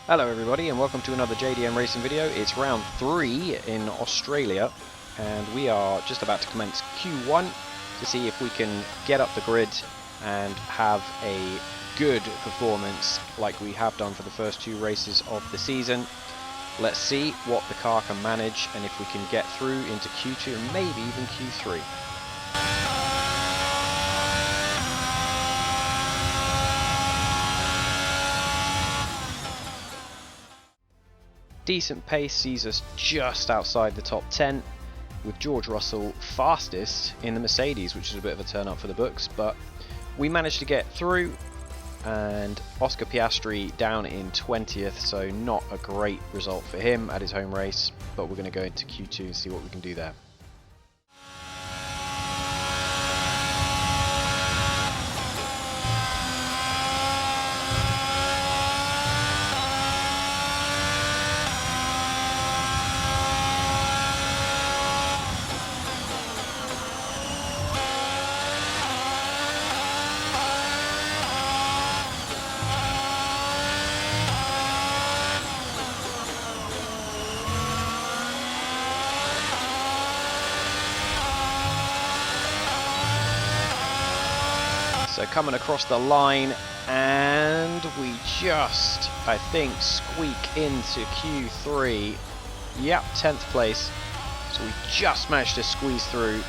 Hello everybody and welcome to another JDM racing video. It's round 3 in Australia and we are just about to commence Q1 to see if we can get up the grid and have a good performance like we have done for the first 2 races of the season. Let's see what the car can manage and if we can get through into Q2 and maybe even Q3. Decent pace sees us just outside the top 10, with George Russell fastest in the Mercedes, which is a bit of a turn up for the books, but we managed to get through, and Oscar Piastri down in 20th, so not a great result for him at his home race, but we're going to go into Q2 and see what we can do there. So coming across the line, and we just, I think, squeak into Q3. Yep, 10th place. So we just managed to squeeze through,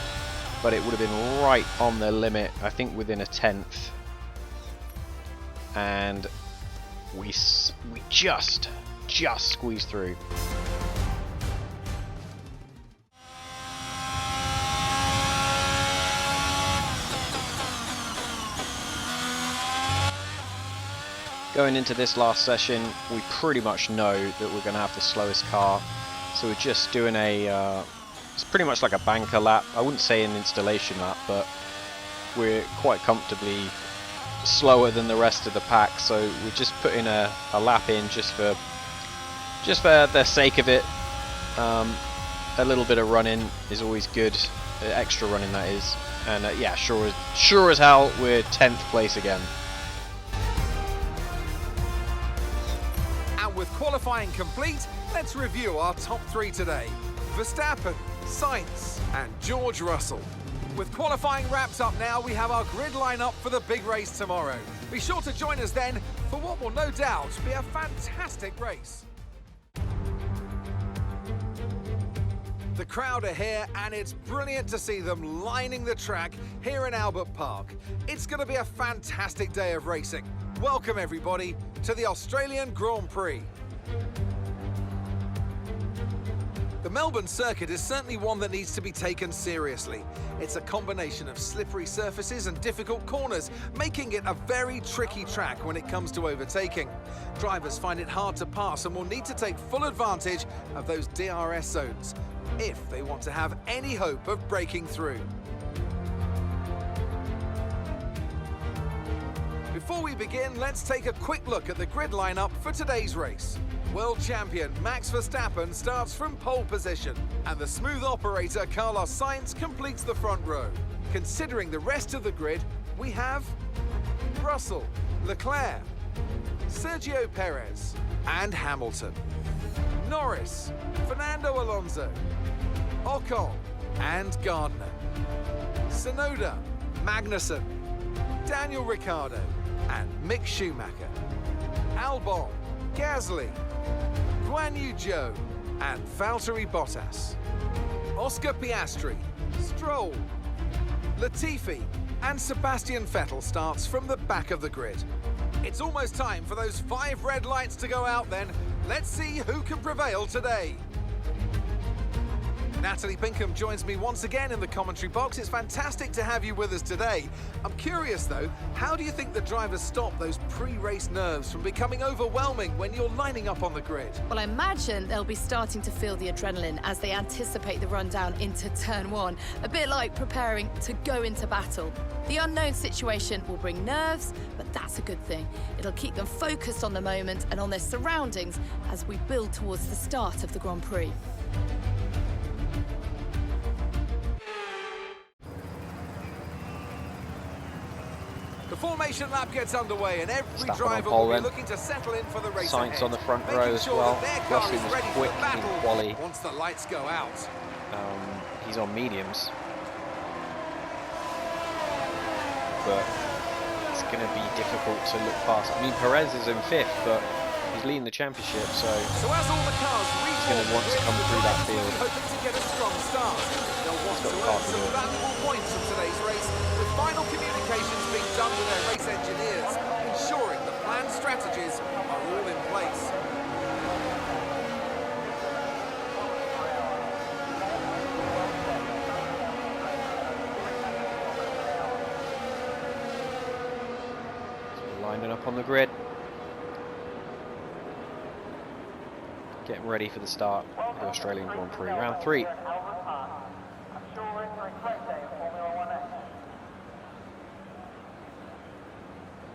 but it would have been right on the limit, I think within a 10th. And we just squeezed through. Going into this last session, we pretty much know that we're going to have the slowest car, so we're just doing it's pretty much like a banker lap. I wouldn't say an installation lap, but we're quite comfortably slower than the rest of the pack, so we're just putting a lap in just for the sake of it. A little bit of running is always good, extra running that is, and yeah, sure as hell we're 10th place again. With qualifying complete, let's review our top 3 today. Verstappen, Sainz and George Russell. With qualifying wrapped up now, we have our grid lineup for the big race tomorrow. Be sure to join us then for what will no doubt be a fantastic race. The crowd are here and it's brilliant to see them lining the track here in Albert Park. It's going to be a fantastic day of racing. Welcome everybody to the Australian Grand Prix. The Melbourne circuit is certainly one that needs to be taken seriously. It's a combination of slippery surfaces and difficult corners, making it a very tricky track when it comes to overtaking. Drivers find it hard to pass and will need to take full advantage of those DRS zones if they want to have any hope of breaking through. Before we begin, let's take a quick look at the grid lineup for today's race. World champion Max Verstappen starts from pole position, and the smooth operator Carlos Sainz completes the front row. Considering the rest of the grid, we have Russell, Leclerc, Sergio Perez, and Hamilton, Norris, Fernando Alonso, Ocon, and Gardner, Tsunoda, Magnussen, Daniel Ricciardo, and Mick Schumacher, Albon, Gasly, Guan Yu Zhou, and Valtteri Bottas, Oscar Piastri, Stroll, Latifi, and Sebastian Vettel starts from the back of the grid. It's almost time for those 5 red lights to go out then. Let's see who can prevail today. Natalie Pinkham joins me once again in the commentary box. It's fantastic to have you with us today. I'm curious though, how do you think the drivers stop those pre-race nerves from becoming overwhelming when you're lining up on the grid? Well, I imagine they'll be starting to feel the adrenaline as they anticipate the rundown into turn 1, a bit like preparing to go into battle. The unknown situation will bring nerves, but that's a good thing. It'll keep them focused on the moment and on their surroundings as we build towards the start of the Grand Prix. The The formation lap gets underway and every Verstappen on driver pole will be then. looking to settle in for the race Sainz ahead, on the front making row as sure well. that their car Rossi is was ready quick for in battle quali. once the lights go out. He's on mediums, but it's going to be difficult to look past. I mean, Perez is in 5th, but he's leading the championship, so as all the cars he's going to want to come through that field. hoping to get a strong start. They'll want to earn some valuable points from today's race, with final communications being done with their race engineers, ensuring the planned strategies are all in place. Lining up on the grid, getting ready for the start of the Australian Grand Prix, round 3. There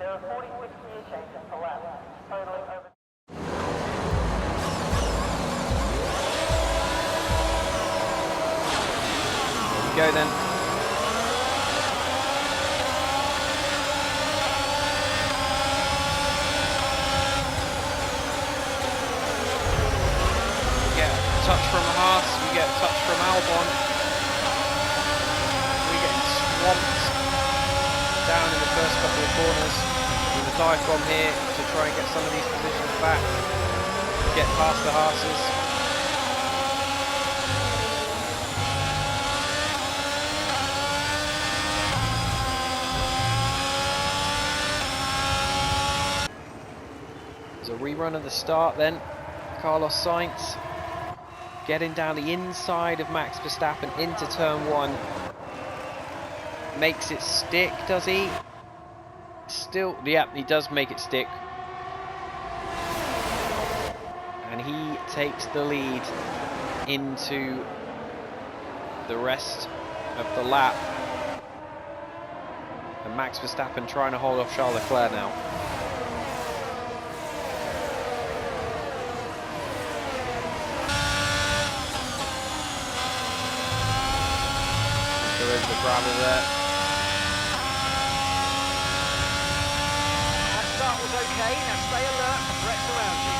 are 46 gear changes per lap, totaling over. There we go then. Touch from Haas, we get a touch from Albon. We get swamped down in the first couple of corners. With a dive bomb here to try and get some of these positions back. Get past the Haases. There's a rerun of the start then. Carlos Sainz getting down the inside of Max Verstappen into turn 1. Makes it stick, does he? Still, yeah, he does make it stick. And he takes the lead into the rest of the lap. And Max Verstappen trying to hold off Charles Leclerc now. Over the gravel there. That start was okay, now stay alert for threats around you.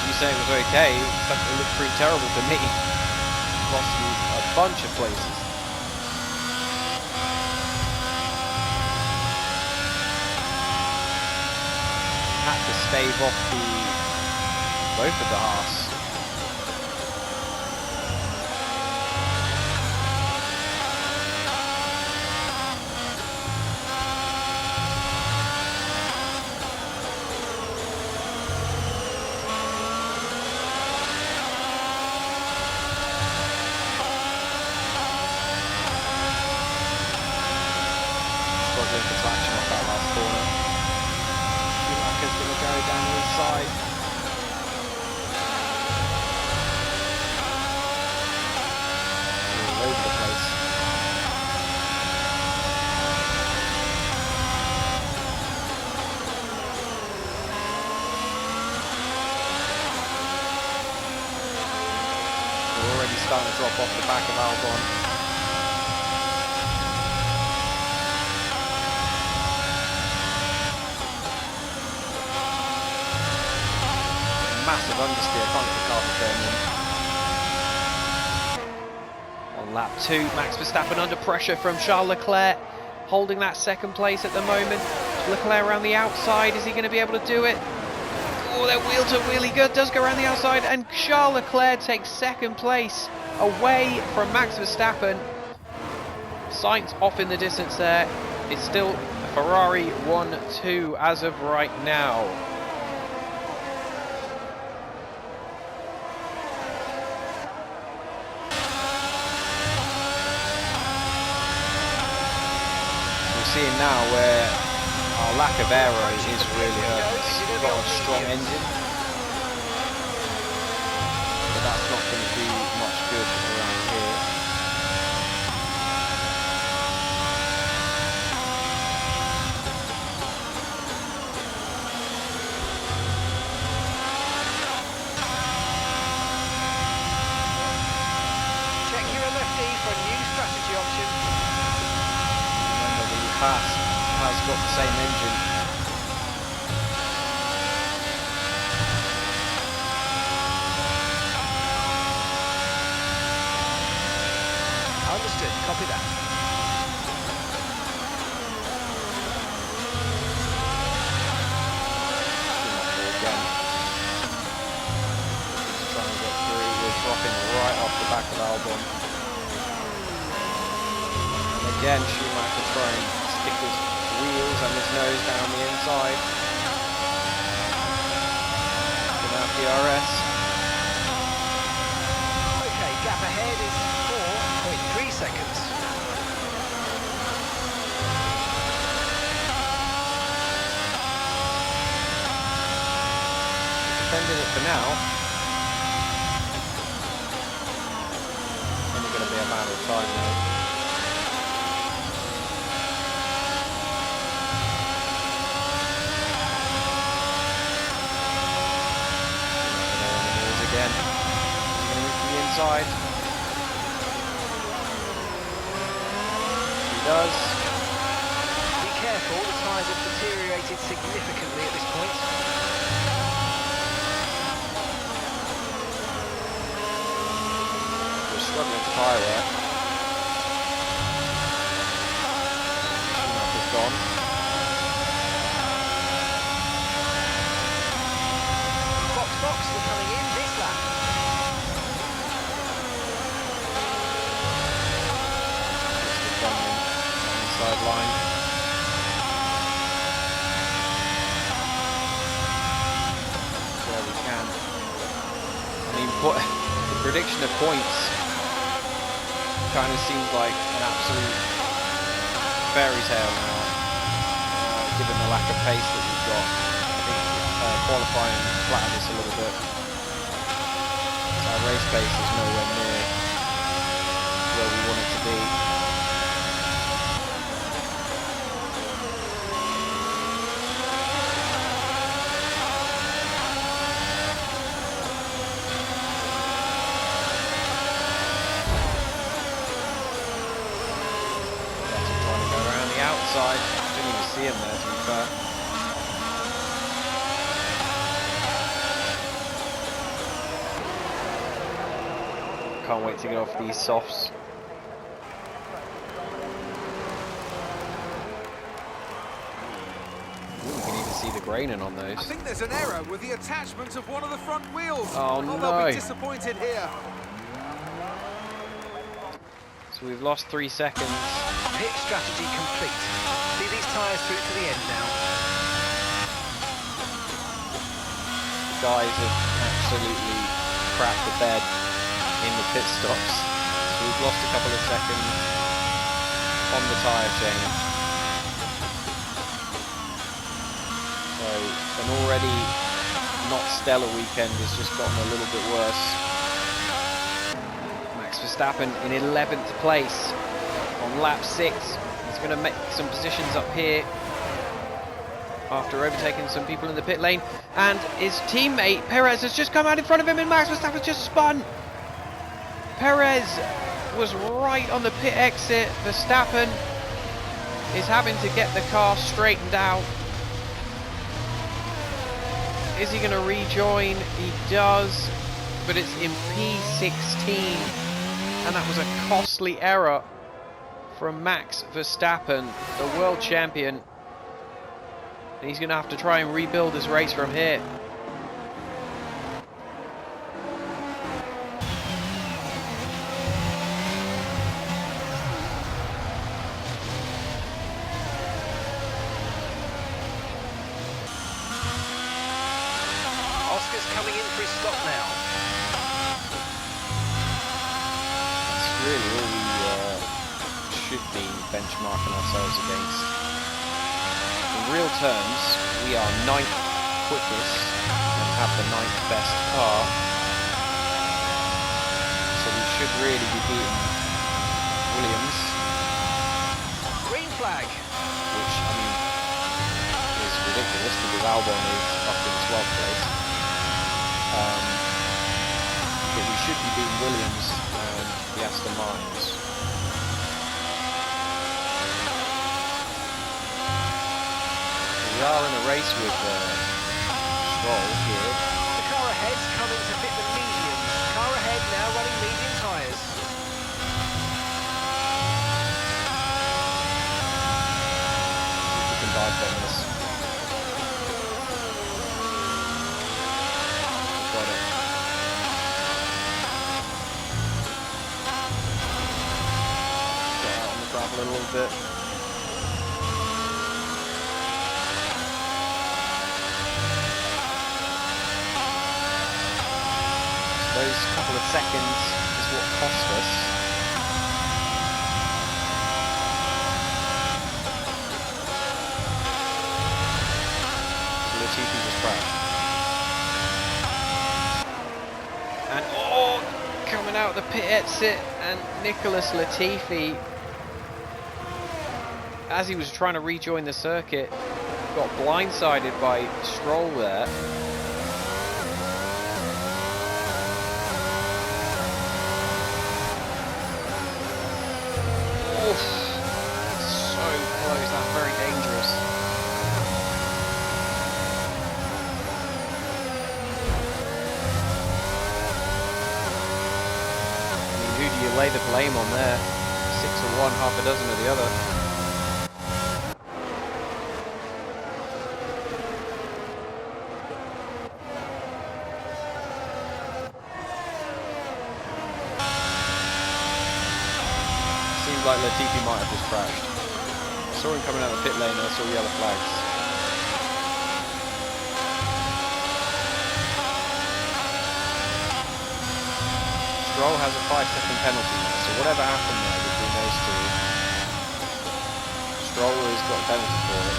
You say it was okay, it looked pretty terrible to me. Lost you a bunch of places. Had to stave off both of the Haas. Struggling for traction off that last corner. Schumacher's going to go down the inside. All over the place. We're already starting to drop off the back of Albon. Massive understeer, can't get the car to turn in. On lap 2, Max Verstappen under pressure from Charles Leclerc, holding that second place at the moment. Leclerc around the outside, is he going to be able to do it? Oh, that wheel to wheelie good does go around the outside, and Charles Leclerc takes second place away from Max Verstappen. Sainz off in the distance there. It's still a Ferrari 1-2 as of right now. Seeing now where our lack of aero is really hurting us. We've got a strong engine, but that's not going to do much good around here. Check your LFD for a new strategy option. Remember, the Haas has got the same engine. Understood. Copy that. Again. Just trying to get through. We're dropping right off the back of Albon. And again, Schumacher trying to stick his wheels and his nose down the inside. Gonna have DRS. Okay, gap ahead is 4.3 seconds. Defending it for now. Only going to be a matter of time now. Again, move from the inside. He does. Be careful, the tyres have deteriorated significantly at this point. We're struggling to tyre wear. Schumacher's gone. Box, we're coming in this lap. Just the inside line. Where we can. I mean, the prediction of points kind of seems like an absolute fairy tale now, given the lack of pace that we've got. I think qualifying flattened us a little bit. Our race pace is nowhere near where we want it to be. Trying to go around the outside. Didn't even see him there, to be fair. Can't wait to get off these softs. Ooh, you can even see the graining on those. I think there's an error with the attachment of one of the front wheels. Oh, no. They'll be disappointed here. So we've lost 3 seconds. Pit strategy complete. See these tyres through to the end now. The guys have absolutely crapped the bed in the pit stops. So we've lost a couple of seconds on the tyre change. So an already not stellar weekend has just gotten a little bit worse. Max Verstappen in 11th place on lap 6. He's going to make some positions up here after overtaking some people in the pit lane, and his teammate Perez has just come out in front of him, and Max Verstappen just spun. Perez was right on the pit exit. Verstappen is having to get the car straightened out. Is he going to rejoin? He does, but it's in P16, and that was a costly error from Max Verstappen, the world champion. And he's going to have to try and rebuild his race from here. Oscar's coming in for his stop now. That's really all we should be benchmarking ourselves against. In real terms, we are 9th quickest and have the 9th best car. So we should really be beating Williams, Green flag. which, I mean, is ridiculous because Albon is up in 12th place. But we should be beating Williams and the Aston Martins. are in a race with Stroll here. The car ahead's coming to fit the medium. Car ahead now running medium tyres. See if we can dive on this. Got it. Get out on the gravel a little bit. Those couple of seconds is what cost us. So Latifi just crashed. And oh, coming out the pit exit, and Nicholas Latifi, as he was trying to rejoin the circuit, got blindsided by Stroll there. Very dangerous. I mean, who do you lay the blame on there? 6 of one, half a dozen of the other. Seems like Latifi might have just crashed. I saw him coming out of the pit lane and I saw yellow flags. Stroll has a 5-second penalty now, so whatever happened there between those two, Stroll has got a penalty for it.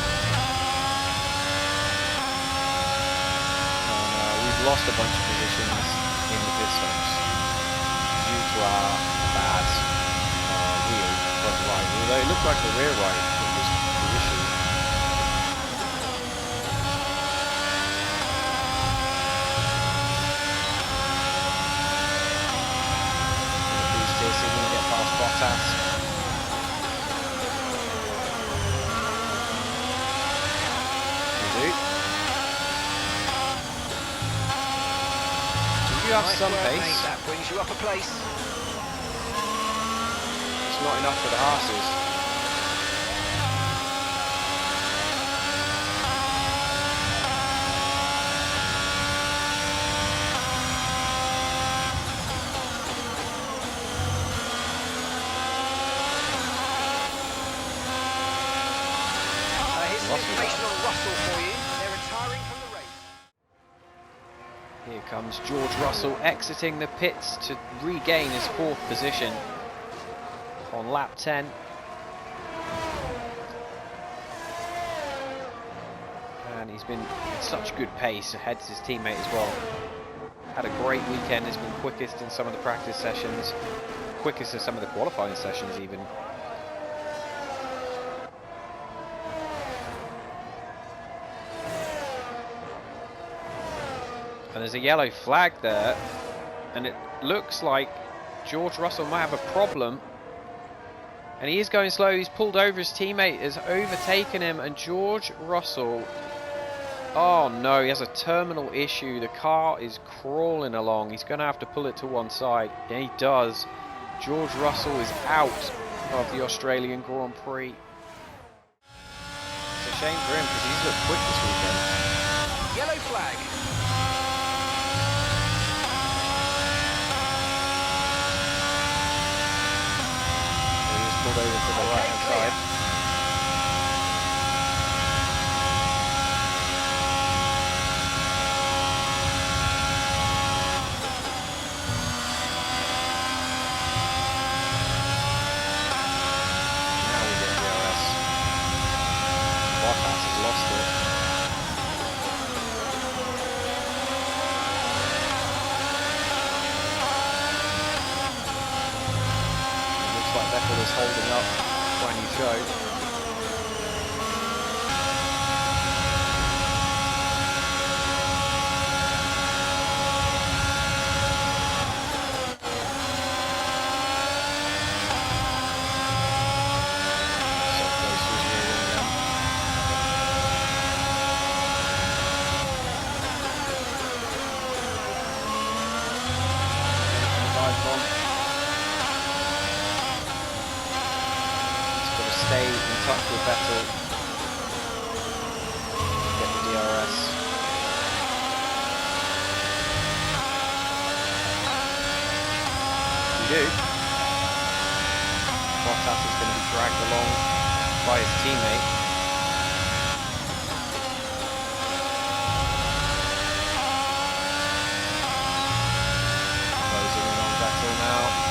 And we've lost a bunch of positions in the pit stops due to our bad wheel front right, although it looked like the rear right was the issue. Boost here, see if we can get past Bottas. We do. You have Nice some work, pace. mate. That brings you up a place. It's not enough for the Haas's. Here's some information on Russell for you. They're retiring from the race. Here comes George Russell exiting the pits to regain his 4th position on lap 10. And he's been at such good pace ahead of his teammate as well. Had a great weekend, has been quickest in some of the practice sessions, quickest in some of the qualifying sessions even. And there's a yellow flag there, and it looks like George Russell might have a problem. And he is going slow, he's pulled over his teammate, has overtaken him, and George Russell, oh no, he has a terminal issue. The car is crawling along, he's going to have to pull it to one side. And he does. George Russell is out of the Australian Grand Prix. It's a shame for him because he's looked quick this weekend. Yellow flag. Pulled over to the right hand side. Now we get DRS. Bottas has lost it. Vettel is holding up Guan Yu Zhou. So close to his rear wing then. touch with Vettel. Get the DRS. We do. Bottas is going to be dragged along by his teammate. Closing in on Vettel now.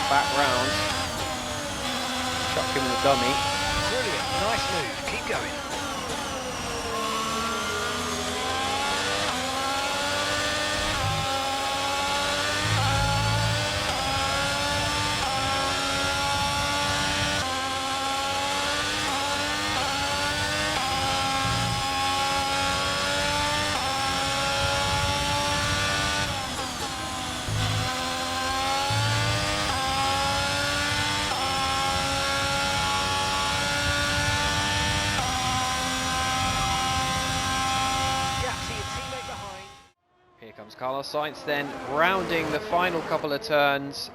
Back round, chuck him in the dummy. Brilliant, nice move, keep going. Here comes Carlos Sainz then, rounding the final couple of turns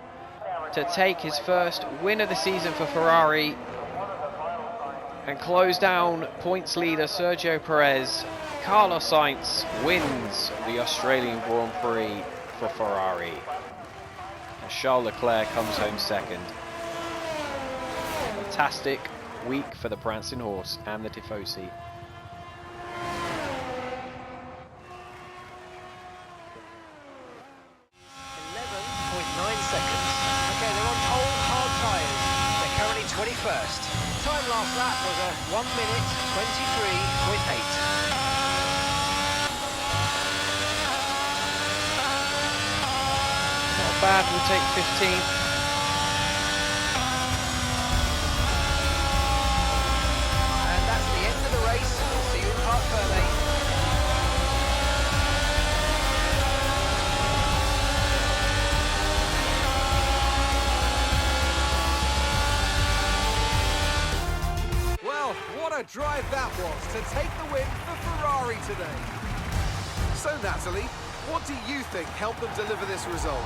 to take his first win of the season for Ferrari and close down points leader Sergio Perez. Carlos Sainz wins the Australian Grand Prix for Ferrari, and Charles Leclerc comes home second. Fantastic week for the Prancing Horse and the Tifosi. 9 seconds. Okay, they're on old hard tyres. They're currently 21st. Time last lap was a 1 minute 23.8. Not bad, we'll take 15th. And that's the end of the race. We'll see you in Parc Fermé. What a drive that was to take the win for Ferrari today. So Natalie, what do you think helped them deliver this result?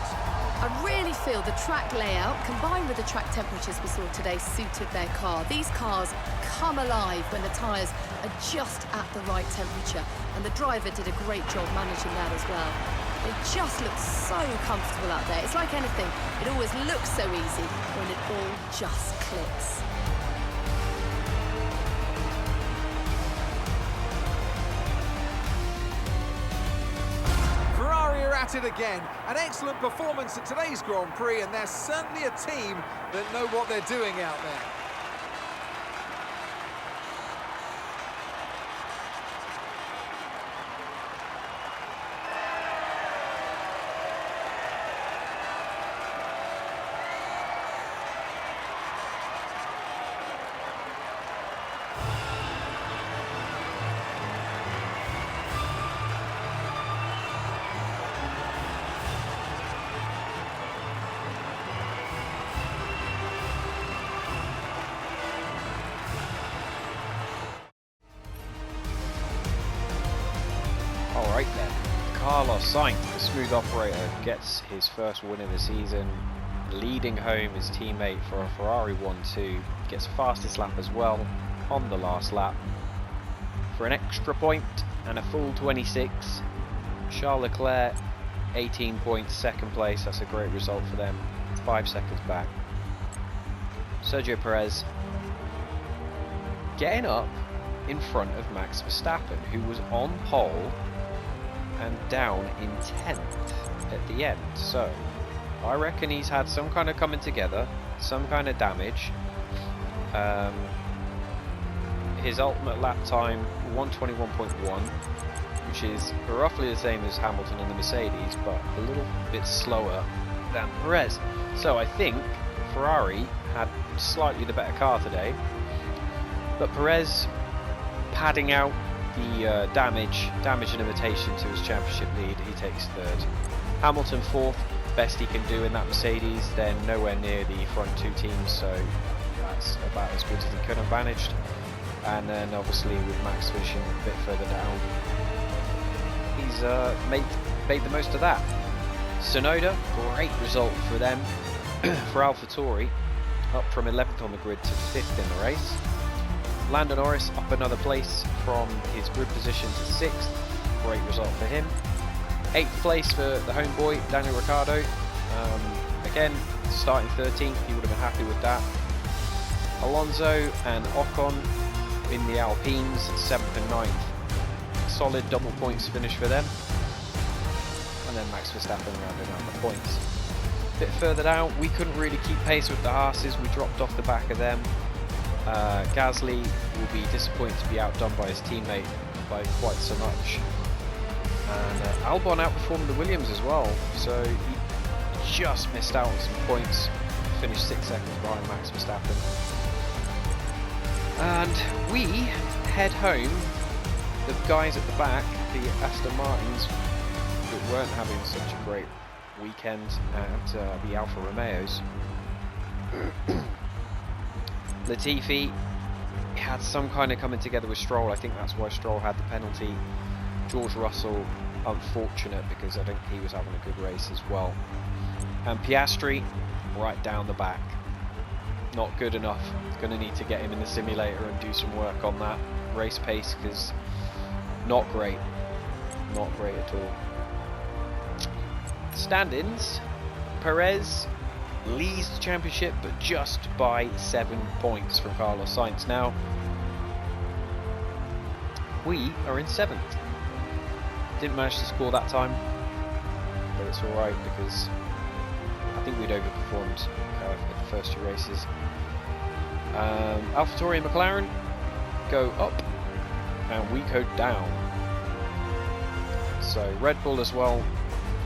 I really feel the track layout combined with the track temperatures we saw today suited their car. These cars come alive when the tyres are just at the right temperature, and the driver did a great job managing that as well. They just look so comfortable out there. It's like anything, it always looks so easy when it all just clicks. At it again. An excellent performance at today's Grand Prix, and they're certainly a team that know what they're doing out there. Alright then, Carlos Sainz, the smooth operator, gets his first win of the season, leading home his teammate for a Ferrari 1-2, gets fastest lap as well on the last lap. For an extra point and a full 26, Charles Leclerc 18 points, second place. That's a great result for them, 5 seconds back. Sergio Perez getting up in front of Max Verstappen, who was on pole and down in 10th at the end. So I reckon he's had some kind of coming together, some kind of damage. His ultimate lap time 1:21.1, which is roughly the same as Hamilton and the Mercedes, but a little bit slower than Perez. So I think Ferrari had slightly the better car today, but Perez padding out the damage and limitation to his championship lead, he takes third. Hamilton fourth, best he can do in that Mercedes, then nowhere near the front two teams, so that's about as good as he could have managed. And then obviously with Max finishing a bit further down, he's made the most of that. Sonoda, great result for them. For AlphaTauri, up from 11th on the grid to 5th in the race. Lando Norris up another place from his grid position to 6th, great result for him. 8th place for the homeboy, Daniel Ricciardo. Again, starting 13th, he would have been happy with that. Alonso and Ocon in the Alpines, 7th and 9th. Solid double points finish for them. And then Max Verstappen rounding out the points. A bit further down, we couldn't really keep pace with the Haas's, we dropped off the back of them. Gasly will be disappointed to be outdone by his teammate by quite so much. And Albon outperformed the Williams as well, so he just missed out on some points, finished 6 seconds behind Max Verstappen. And we head home, the guys at the back, the Aston Martins, that weren't having such a great weekend at the Alfa Romeos. Latifi had some kind of coming together with Stroll. I think that's why Stroll had the penalty. George Russell, unfortunate because I think he was having a good race as well. And Piastri, right down the back. Not good enough. Going to need to get him in the simulator and do some work on that race pace because not great. Not great at all. Standings, Perez leads the championship but just by 7 points from Carlos Sainz. Now we are in 7th. Didn't manage to score that time, but it's alright because I think we'd overperformed at the first 2 races. AlphaTauri and McLaren go up and we go down. So Red Bull as well,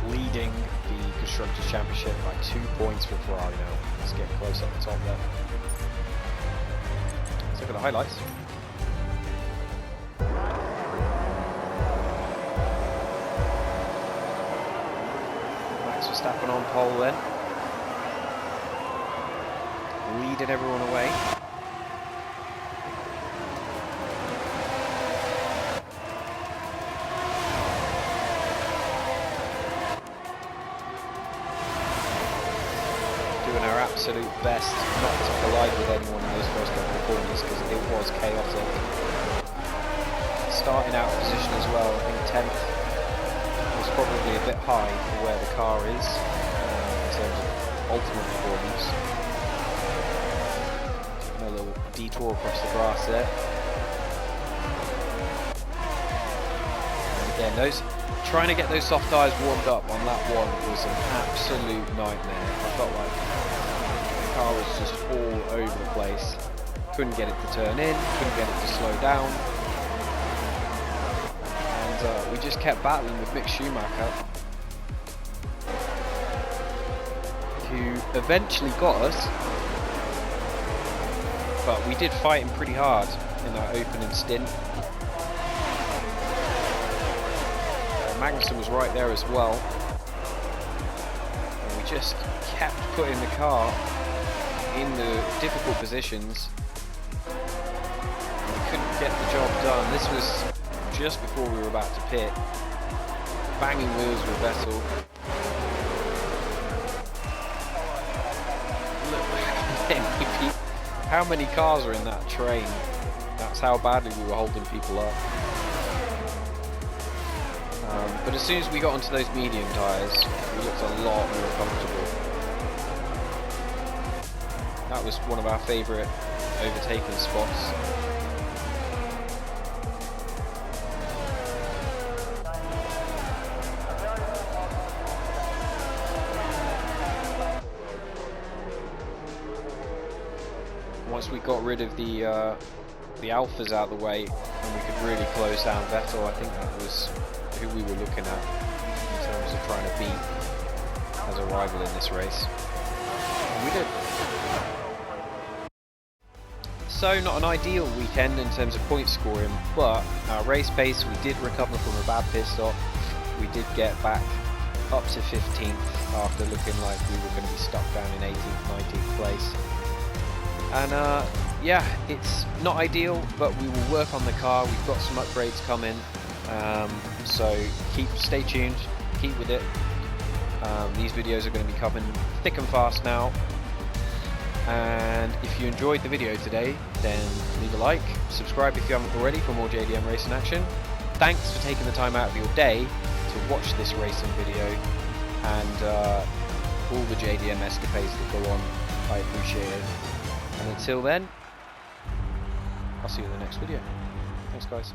leading the Constructors' Championship by 2 points for Ferrari now. Let's get close at the top there. Let's look at the highlights. Max Verstappen on pole then. Leading everyone away. Absolute best not to collide with anyone in those first couple of corners because it was chaotic. Starting out position as well, I think 10th was probably a bit high for where the car is in terms of ultimate performance. A little detour across the grass there. And again, trying to get those soft tyres warmed up on lap 1 was an absolute nightmare. I felt like the car was just all over the place. Couldn't get it to turn in, couldn't get it to slow down. And we just kept battling with Mick Schumacher, who eventually got us. But we did fight him pretty hard in that opening stint. Magnussen was right there as well. And we just kept putting the car in the difficult positions. We couldn't get the job done. This was just before we were about to pit. Banging wheels with Vettel. Look, how many cars are in that train? That's how badly we were holding people up. But as soon as we got onto those medium tyres, we looked a lot more comfortable. That was one of our favourite overtaking spots. Once we got rid of the Alphas out of the way and we could really close down Vettel, I think that was who we were looking at in terms of trying to beat as a rival in this race. And we did. So not an ideal weekend in terms of point scoring, but our race pace, we did recover from a bad pit stop. We did get back up to 15th after looking like we were going to be stuck down in 18th, 19th place. And yeah, it's not ideal, but we will work on the car. We've got some upgrades coming, so stay tuned, keep with it. These videos are going to be coming thick and fast now. And if you enjoyed the video today, then leave a like, subscribe if you haven't already for more JDM racing action. Thanks for taking the time out of your day to watch this racing video, and all the JDM escapades that go on, I appreciate it. And until then, I'll see you in the next video. Thanks guys.